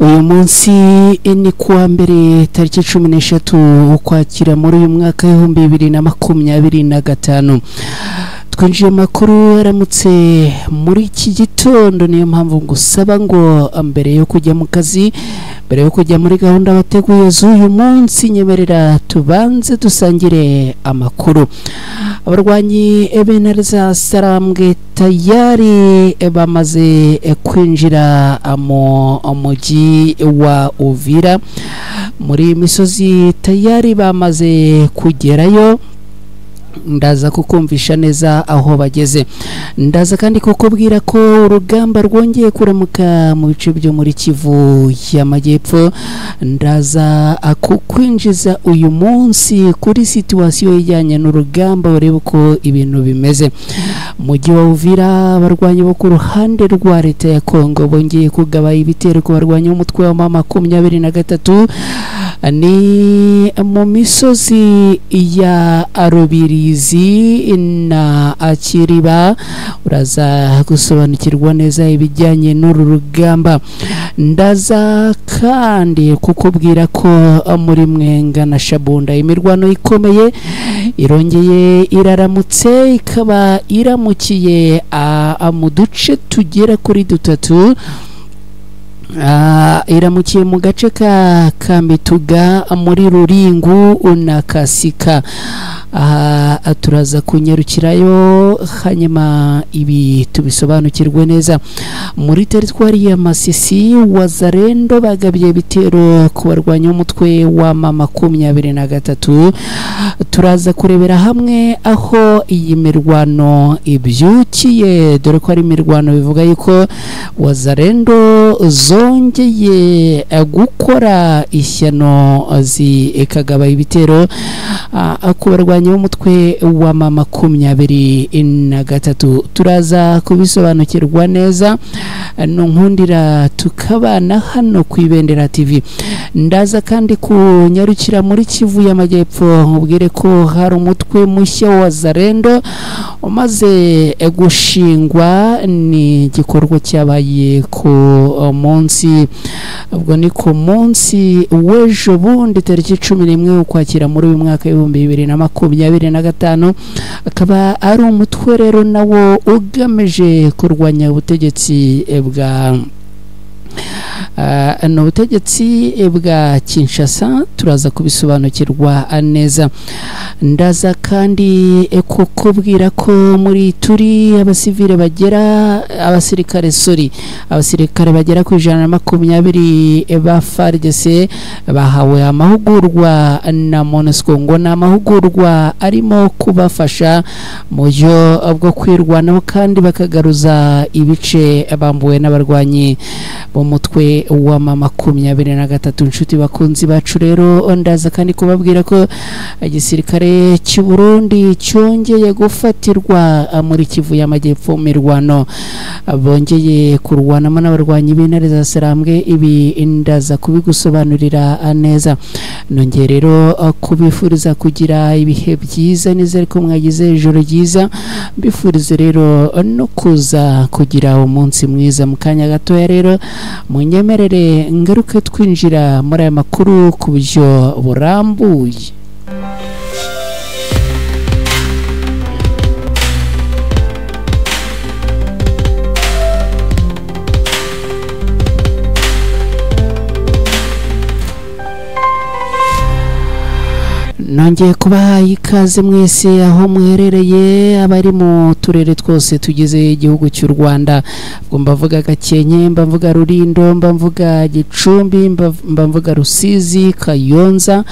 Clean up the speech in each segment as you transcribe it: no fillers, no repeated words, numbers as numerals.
uyu munsi ni kuwa mbere tariki 13 ukwakira muri uyu mwaka wa 2025 twinjiye makuru aramutse muri iki gitondo. Niyo mpamvu ngusaba ngo mbere yo kujya mu kazi, mbere yo kujya muri gahunda bateguye z'uyu munsi, nyemerera tubanze dusangire amakuru. Abarwanyi Ebeneri za Sarambwe tayari bamaze kwinjira mu mujyi wa Uvira muri misozi, tayari bamaze kugerayo. Ndaza kukumvisha neza aho bageze. Ndaza kandi kukubwira ko urugamba rwongeye kuramuka mu bice byo muri Kivu y'Amajyepfo. Ndaza kukwinjiza uyu munsi kuri situation ijyanye n'urugamba, urebe uko ibintu bimeze. Mujyi wa Uvira, abarwanyi bo ku ruhande rwa leta ya Kongo bongeye kugaba ibitero ku barwanyi b'umutwe wa M23 ni mu misozi ya Arubirizi na Akiriba. Uraza gusobanukirwa neza ibijyanye n'uru rugamba. Ndaza kandi kukubwira ko muri Mwenga na Shabunda imirwano ikomeye irongeye iraramutse, ikaba iramukiye mu duce tugera kuri dutatu. Iramukiye mu gace ka Kamituga muri Ruringu na Kasika. Turaza kunyarukirayo hanyuma ibi tubisobanukirwe neza. Muri teritwari ya Masisi, Wazarendo bagabye bitero ku barwanyi b'umutwe wa M23. Turaza kurebera hamwe aho iyi mirwano ibyukiye, dore ko ari mirwano bivuga yuko Wazarendo zongeye gukora ishyano zikagaba ibitero ku barwanyi b'umutwe wa M23. Turaza kubisobanukirwa neza, nkundira tukabana hano ku Ibendera TV. Ndaza kandi kunyarukira muri Kivu y'Amajyepfo, nkubwire ko hari umutwe mushya wa Wazarendo umaze gushingwa. Ni igikorwa cyabaye ku munsi, ubwo ni ku munsi w'ejo bundi tariki 11 ukwakira muri uyu mwaka wa 2025. Akaba ari umutwe rero nawo ugamije kurwanya ubutegetsi bwa ubutegetsi bwa Kinshasa. Turaza kubisobanukirwa neza. Ndaza kandi kukubwira ko muri turi abasivile bagera abasirikare bagera ku 120 ba FARDC bahawe amahugurwa na MONUSCO, ngo na amahugurwa arimo kubafasha mu buryo bwo kwirwanaho kandi bakagaruza ibice bambuwe n'abarwanyi b'umutwe wa M23. Inshuti bakunzi bacu rero, ndaza kandi kubabwira ko igisirikare cy'u Burundi cyongeye gufatirwa muri Kivu y'Amajyepfo mirwano, bongeye kurwanamo n'abarwanyi b'Intare za Sarambwe. Ibi ndaza kubigusobanurira neza. Nongeye rero kubifuriza kugira ibihe byiza, nizere ko mwagize ijoro ryiza. Mbifurize rero no kuza kugira umunsi mwiza. Mu kanya gatoya rero munyemerere ngaruke twinjira muri aya makuru ku buryo burambuye. Nongeye kubaha ikaze mwese aho muherereye, abari mu turere twose tugize igihugu cy'u Rwanda. Mbavuga Gakenke, mbavuga Rulindo, mbavuga Gicumbi, mbavuga Rusizi, Kayonza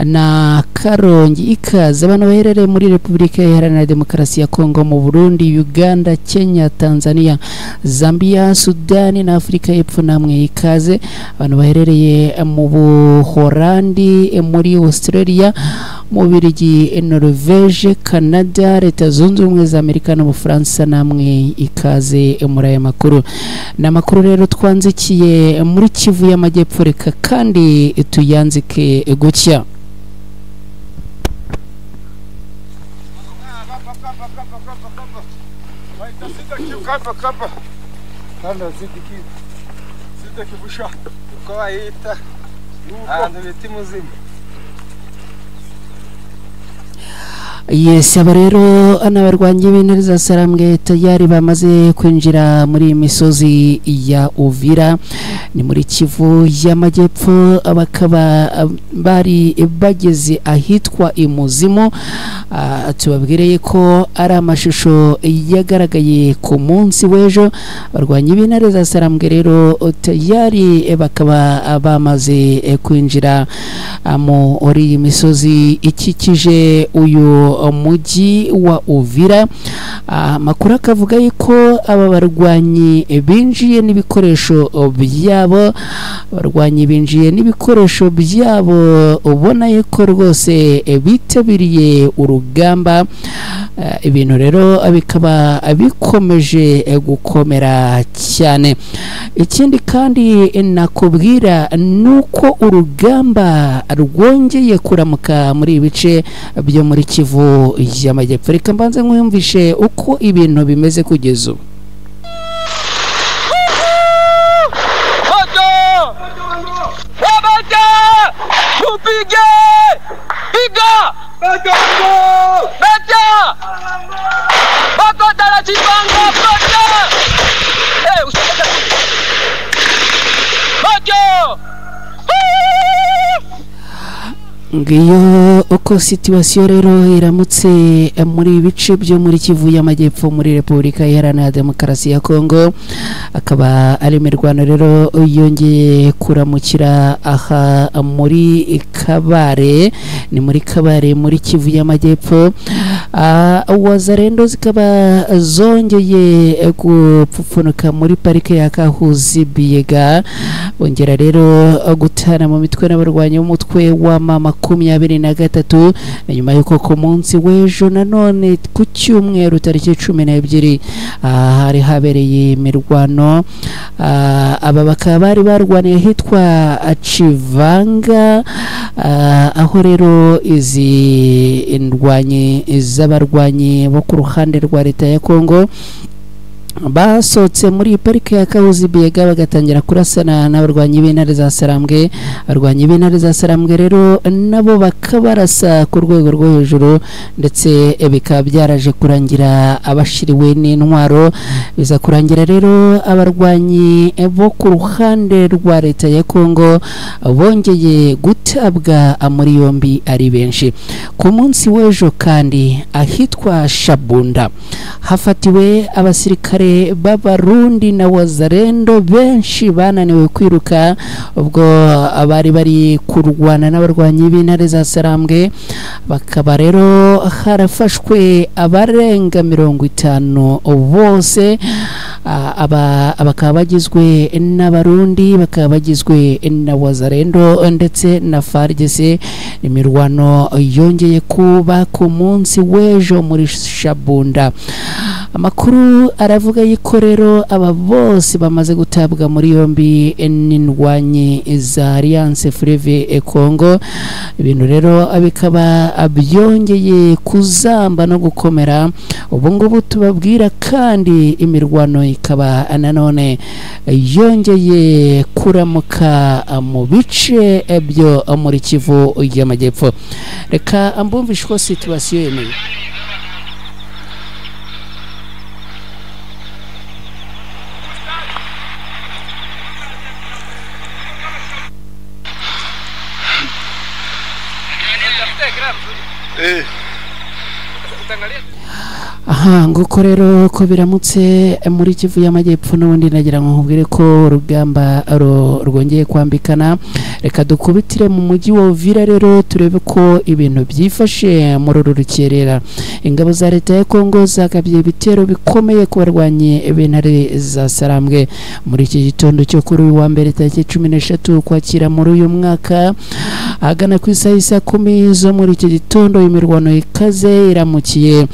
na Karongi. Ikaze abantu baherereye muri Repubulika Iharanira Demokarasi ya Kongo, mu Burundi, Uganda, Kenya, Tanzania, Zambia, Sudani na Afurika y'Epfo. Namwe ikaze abantu baherereye mu Buholandi, muri Australia, mu Bubiligi, Norvege, Canada, Leta Zunze Ubumwe za Amerika n'Ubufaransa. Namwe ikaze muri aya makuru. N'amakuru rero twanzikiye muri Kivu y'Amajyepfo, reka kandi tuyanzike gutya. Site kibusha uko bayita ahantu bita Muzima. Yes, aba rero anabarwanyi b'intare za Sarambwe tayari bamaze kwinjira muri imisozi ya Uvira ni muri Kivu y'Amajyepfo abakaba bari bageze ahitwa Imuzimu. Tubabwireye ko ari amashusho yagaragaye ku munsi w'ejo. Abarwanyi b'intare za Sarambwe rero tayari bakaba bamaze kwinjira muri imisozi ikikije uyu umujyi wa Uvira. Makuru akavuga yuko aba barwanyi binjiye n'ibikoresho byabo, barwanyi binjiye n'ibikoresho byabo ubona yuko rwose bitabiriye urugamba. Ibintu rero bikaba bikomeje gukomera cyane. Ikindi kandi nakubwira nuko urugamba rwongeye kuramuka muri ibice byo muri Kivu y'Amajyepfo. Reka mbanze nkwumvishe uko ibintu bimeze kugeza ubu. Ngiyo uko situation rero iramutse muri ibice byo muri Kivu y'Amajyepfo muri Repubulika Iharanira Demokarasi ya Kongo. Akaba ari imirwano rero yongeye kuramukira aha muri Kabare, ni muri Kabare muri Kivu y'Amajyepfo. Wazarendo zikaba zongeye gupfupfunuka muri parike ya Kahuzi Biega, bongera rero gutana mu mitwe n'abarwanyi b'umutwe wa mama 23 nyuma yuko ku munsi w'ejo nanone ku cyumweru tariki 12 hari habereye imirwano. Aba bakaba bari barwaniye hitwa Chivanga, aho rero izi indwanyi z'abarwanyi bo ku ruhande rwa leta ya Kongo basotse muri parike ya Kahuzi Biega bagatangira kurasana n'abarwanyi b'intare za Sarambwe. Abarwanyi b'intare za Sarambwe rero nabo bakabarasa ku rwego rwo hejuru, ndetse bikaba byaraje kurangira abashiriwe n'intwaro. Biza kurangira rero abarwanyi bo ku ruhande rwa leta ya Kongo bongeye gutabwa muri yombi ari benshi. Ku munsi w'ejo kandi ahitwa Shabunda hafatiwe abasirikare b'Abarundi na Wazarendo benshi bananiwe kwiruka ubwo abari bari kurwana n'abarwanyi b'intare za Sarambwe. Bakaba rero harafashwe abarenga 50 bose. Abakaba bagizwe n'Abarundi, bakaba bagizwe na Wazarendo ndetse na FARDC. Imirwano yongeye kuba ku munsi w'ejo muri Shabunda. Amakuru aravuga yuko rero aba bose bamaze gutabwa muri yombi n'indwanyi za Alliance Fleuve Congo. Ibintu rero bikaba byongeye kuzamba no gukomera. Ubu ngubu tubabwira kandi imirwano ikaba nanone yongeye kuramuka mu bice byo muri Kivu y'Amajyepfo. Reka ambumvishe ko situation yemeye. Aha nguko rero ko biramutse muri Kivu y'Amajyepfo n'ubundi nagira ngo nkubwire ko urugamba rwongeye kwambikana. Reka dukubitire mu mujyi wa Uvira rero turebe ko ibintu byifashe muri rukerera. Ingabo za leta ya Kongo zakabye ibitero bikomeye ku barwanyi b'intare za Sarambwe muri iki gitondo cyo kuri uyu wa mbere tariki 13 kwakira muri uyu mwaka. Agana ku isaha 10 zo muri iki gitondo imirwano ikaze iramukiye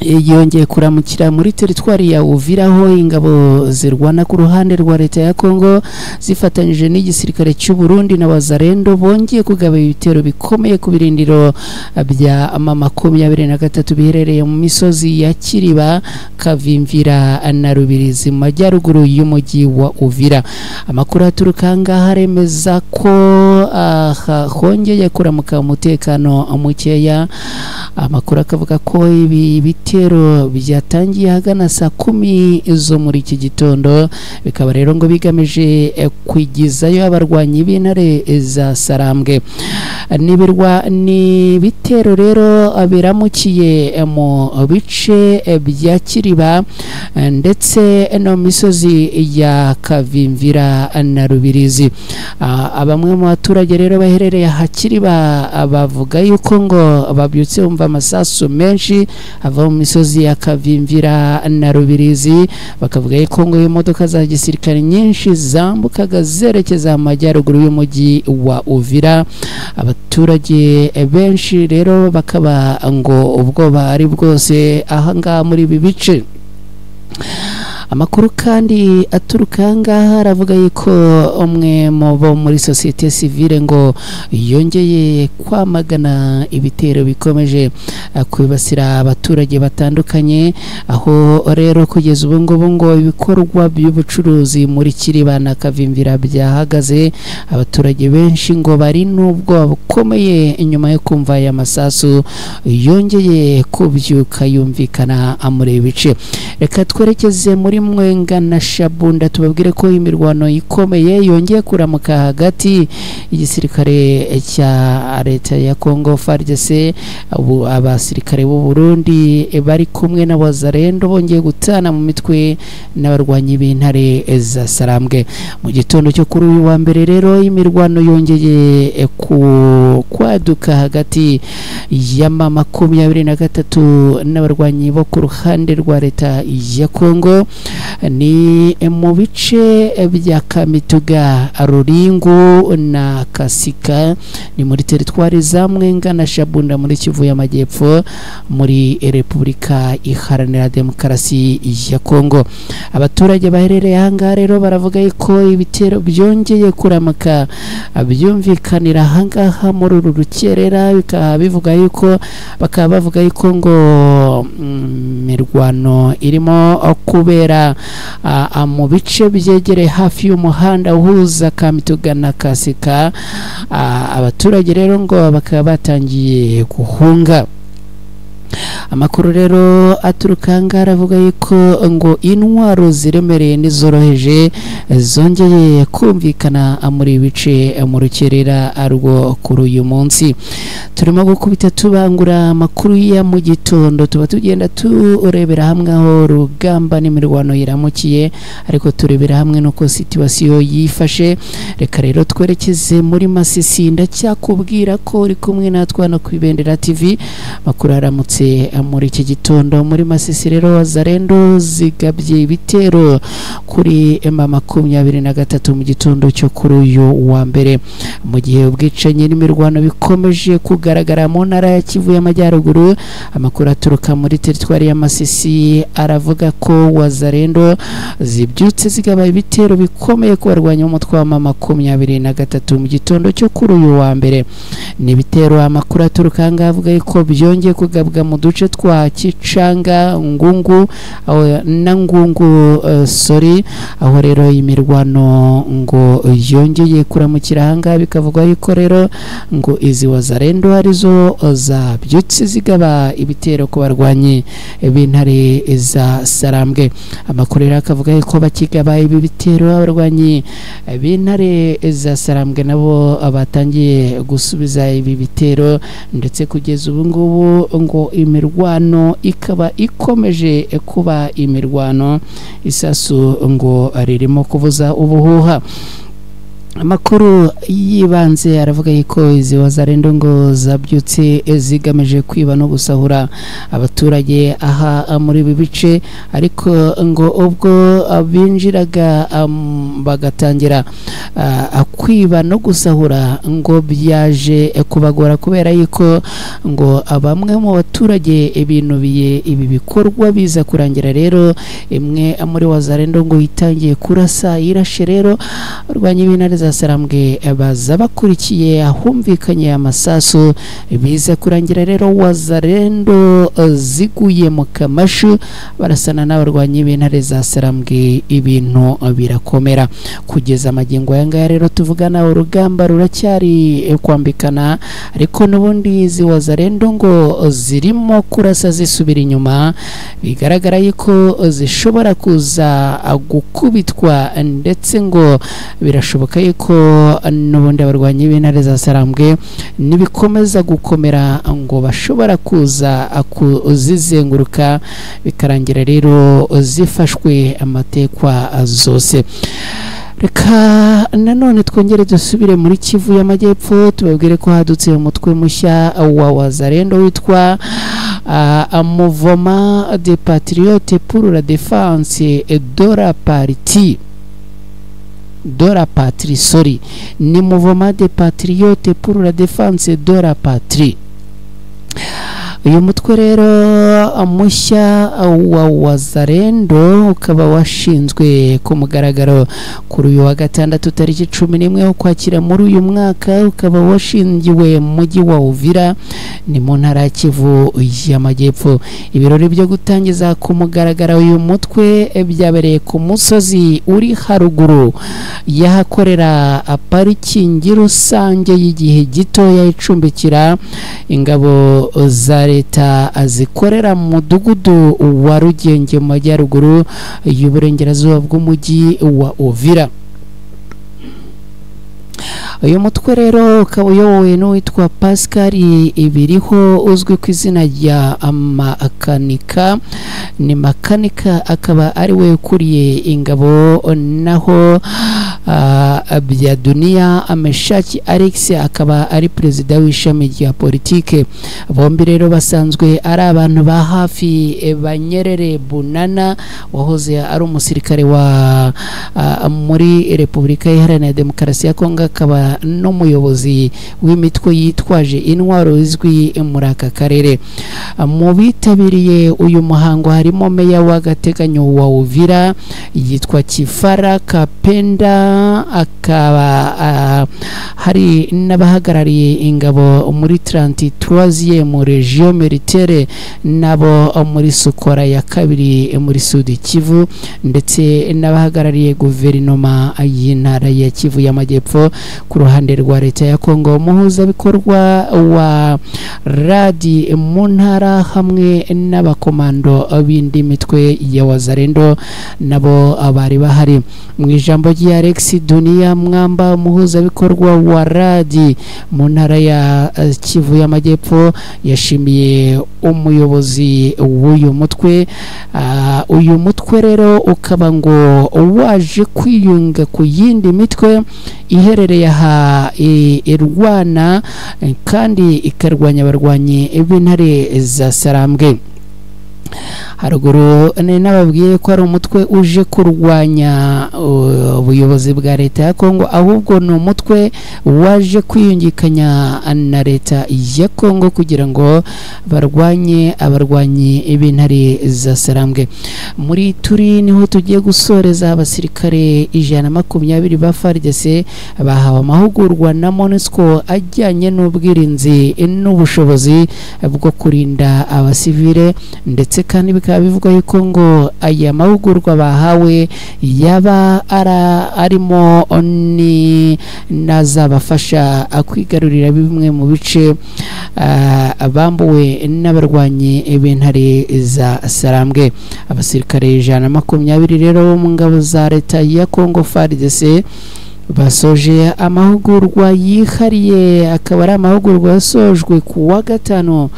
yongeye kuramukira muri teritwari ya Uvira aho ingabo zirwana ku ruhande rwa leta ya Kongo zifatanyije n'igisirikare cy'u Burundi na Wazarendo bongeye kugaba ibitero bikomeye ku birindiro bya M23 biherereye mu misozi ya Kiriba, Kavimvira na Rubirizi mu majyaruguru y'umujyi wa Uvira. Amakuru aturuka ngaha aremeza ko hongeye kuramuka umutekano mukeya. Amakuru akavuga ko ibi bitero byatangiye hagana saa 10 zo muri iki gitondo, bikaba rero ngo bigamije kwigizayo abarwanyi b'intare za Sarambwe. Ni bitero rero biramukiye mu bice bya Kiriba ndetse no misozi ya Kavimvira na Rubirizi. Abamwe mu baturage rero baherereye Kiriba bavuga yuko ngo babyutse umva amasasu menshi ava mu misozi ya Kavimvira na Rubirizi, bakavuga yuko ngo imodoka za gisirikare nyinshi zambukaga zerekeza mu majyaruguru y'umujyi wa Uvira. Abaturage benshi rero bakaba ngo ubwoba ari bwose aha muri ibi bice. Amakuru kandi aturuka ngaha aravuga yuko umwe mu bo muri societe civile ngo yongeye kwamagana ibitero bikomeje kwibasira abaturage batandukanye, aho rero kugeza ubu ngubu ngo ibikorwa by'ubucuruzi muri Kiriba na Kavimvira byahagaze. Abaturage benshi ngo bari n'ubwo bukomeye inyuma yo kumva aya masasu yongeye kubyuka yumvikana muri bice. Reka twerekeze muri Mwenga na Shabunda tubabwire ko imirwano ikomeye yongeye kuramuka hagati igisirikare cya leta ya Kongo FARDC, abasirikare b'u Burundi bari kumwe na Wazarendo bongeye gutana mu mitwe n'abarwanyi b'intare za Sarambwe. Mu gitondo cyo kuri uyu wa mbere rero imirwano yongeye kwaduka hagati ya M23 n'abarwanyi bo ku ruhande rwa leta ya Kongo. Ni mu bice bya Kamituga, Ruringu na Kasika, ni muri teritwari za Mwenga na Shabunda muri Kivu y'Amajyepfo muri Repubulika Iharanira Demokarasi ya Kongo. Abaturage baherereye aha rero baravuga yuko ibitero byongeye kuramuka byumvikanira aha muri uru rukerera, bikaba bivuga yuko ngo mirwano irimo kubera mu bice byegereye hafi y'umuhanda uhuza Kamituga na Kasika. Abaturage rero ngo bakaba batangiye guhunga. Amakuru rero aturuka ngara avuga yuko ngo intwaro ziremereye n'izoroheje zongeye kumvikana muri bice mu rukerera arwo kuri uyu munsi. Turimo gukubita tubangura amakuru ya mu gitondo, tuba tugenda turebera hamwe aho rugamba n'imirwano yiramukiye, ariko turebera hamwe nuko situation yifashe. Reka rero twerekeze muri Masisi, ndacyakubwira ko uri kumwe natwe no kwibendera TV. Makuru aramutse muri iki gitondo muri Masisi rero Wazarendo zigabye ibitero kuri M23 mu gitondo cyo kuri uyu wa mbere, mu gihe ubwicanyi n'imirwano bikomeje kugaragara mu ntara ya Kivu y'Amajyaruguru. Amakuru aturuka muri teritwari ya Masisi aravuga ko Wazarendo zibyutse zigaba ibitero bikomeye ku barwanya umutwe wa M23 mu gitondo cyo kuri uyu wa mbere. Ni bitero amakuru aturuka ngavuga ko byongeye kugabwa mu duce twa Kicanga, Ngungu na Ngungu aho rero imirwano ngo yongeye kuramukira hanga. Bikavugwa yuko rero ngo izi Wazarendo arizo zabyutse zigaba ibitero ku barwanyi b'intare za Sarambwe. Amakuru rero akavuga yuko bakigaba ibi bitero abarwanyi b'intare za Sarambwe nabo batangiye gusubiza ibi bitero, ndetse kugeza ubu ngubu ngo imirwano ikaba ikomeje kuba imirwano, isasu ngo ririmo kuvuza ubuhuha. amakuru yibanze aravuga yuko izi wazarendo ngo zabyutse zigamije kwiba no gusahura abaturage aha muri ibi bice, ariko ngo ubwo binjiraga bagatangira kwiba no gusahura ngo byaje kubagora, kubera yuko ngo bamwe mu baturage binubiye ibi bikorwa biza kurangira rero imwe muri wazarendo ngo yitangiye kurasa irashe rero urwanya ibintu za Sarambwe baza bakurikiye ahumvikanye amasasu biza kurangira rero wazarendo ziguye mu kamashu barasana n'abarwanya ibintare za Sarambwe, ibintu birakomera kugeza amagingo yanga rero tuvugana urugamba ruracyari kwambikana, ariko n'ubundi izi wazarendo ngo zirimo kurasa zisubira inyuma, bigaragara yuko zishobora kuza gukubitwa ndetse ngo birashoboka yuko n'ubundi abarwanyi b'intare za Sarambwe nibikomeza gukomera ngo bashobora kuza kuzizenguruka bikarangira rero zifashwe amatekwa zose. Reka nanone twongere dusubire muri Kivu y'Amajyepfo tubabwire ko hadutse umutwe mushya wa wazarendo witwa Mouvement des Patriotes pour la Défense de la patrie, ni Mouvement des Patriotes pour la Défense de la Patrie. Uyu mutwe rero mushya wa wazarendo ukaba washinzwe ku mugaragaro kuri uyu wa gatandatu tariki 11 ukwakira muri uyu mwaka, ukaba washingiwe mu mujyi wa Uvira ni mu ntara ya Kivu y'Amajyepfo. Ibirori byo gutangiza ku mugaragaro uyu mutwe byabereye ku musozi uri haruguru yahakorera parikingi rusange y'igihe gitoya icumbikira ingabo za leta azikorera mu mudugudu wa Rugenge mu majyaruguru y'uburengerazuba bw'umujyi wa Uvira. Uyu mutwe rero ukaba uyobowe n'uwitwa Pascal Ibiriho uzwi ku izina rya Makanika, ni Makanika akaba ari we ukuriye ingabo, naho bya Dunia Ameshaki Alex akaba ari perezida w'ishami rya politike. Bombi rero basanzwe ari abantu ba hafi Banyerere Bunana wahoze ari umusirikare wa muri Repubulika Iharanira Demokarasi ya Kongo, akaba n'umuyobozi w'imitwe yitwaje intwaro izwi muri aka karere. Mu bitabiriye uyu muhango harimo meya w'agateganyo wa Uvira yitwa Kifara Kapenda, akaba hari n'abahagarariye ingabo muri 33e region militaire nabo muri Sokora ya kabiri muri Sud Kivu, ndetse n'abahagarariye guverinoma y'intara ya Kivu y'Amajyepfo ku ruhande rwa leta ya Kongo. Umuhuza bikorwa wa radi mu ntara hamwe n'abakomando b'indi mitwe ya wazarendo nabo bari bahari. Mu ijambo rya Alex Dunia Mwamba umuhuza bikorwa wa radi mu ntara ya Kivu y'Amajyepfo yashimiye umuyobozi w'uyu mutwe. Uyu mutwe rero ukaba ngo waje kwiyunga ku yindi mitwe iherereye aha irwana kandi ikarwanya abarwanyi b'intare za Sarambwe. Haruguru nababwiye ko ari umutwe uje kurwanya ubuyobozi bwa leta ya Kongo, ahubwo ni umutwe waje kwiyungikanya na leta ya Kongo kugira ngo barwanye abarwanyi b'intare za Sarambwe. Muri turi niho tugiye gusoreza abasirikare 120 ba FARDC bahawe amahugurwa na MONUSCO ajyanye n'ubwirinzi n'ubushobozi bwo kurinda abasivile, ndetse kandi bikaba bivuga yuko ngo aya mahugurwa bahawe yaba arimo ni nazabafasha kwigarurira bimwe mu bice bambuwe n'abarwanyi b'intare za Sarambwe. Abasirikare 120 rero mu ngabo za leta ya Kongo FARDC basoje amahugurwa yihariye, akaba ari amahugurwa yasojwe ku wa gatanu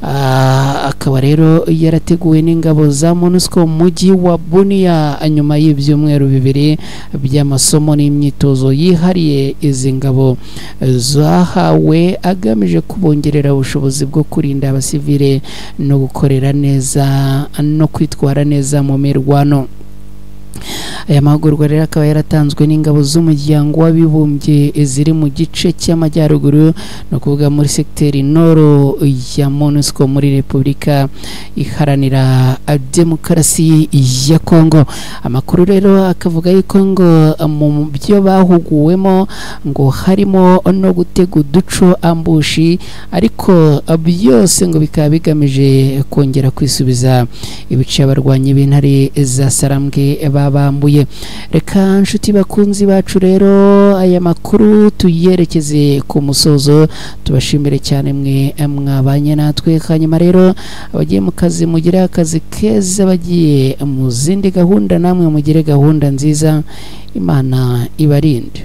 akaba rero yarateguwe n'ingabo za MONUSCO mu mujyi wa Bunia nyuma y'ibyumweru bibiri by'amasomo n'imyitozo yihariye izi ngabo zahawe agamije kubongerera ubushobozi bwo kurinda abasivile no gukorera neza no kwitwara neza mu mirwano. Aya mahugurwa rero akaba yaratanzwe n'ingabo z'umuryango w'abibumbye ziri mu gice cy'amajyaruguru no kuvuga muri secteur nord ya MONUSCO muri Repubulika Iharanira Demokarasi ya Kongo. Amakuru rero akavuga yuko ngo mu byo bahuguwemo ngo harimo no gutega uduco ambushi, ariko byose ngo bikaba bigamije kongera kwisubiza ibice abarwanyi b'intare za Sarambwe babambuye. Reka nshuti bakunzi bacu rero aya makuru tuyerekeze ku musozo, tubashimire cyane mwe mwabanye natwe. Hanyuma rero abagiye mu kazi mugire akazi keza, bagiye mu zindi gahunda namwe mugire gahunda nziza, Imana ibarinde.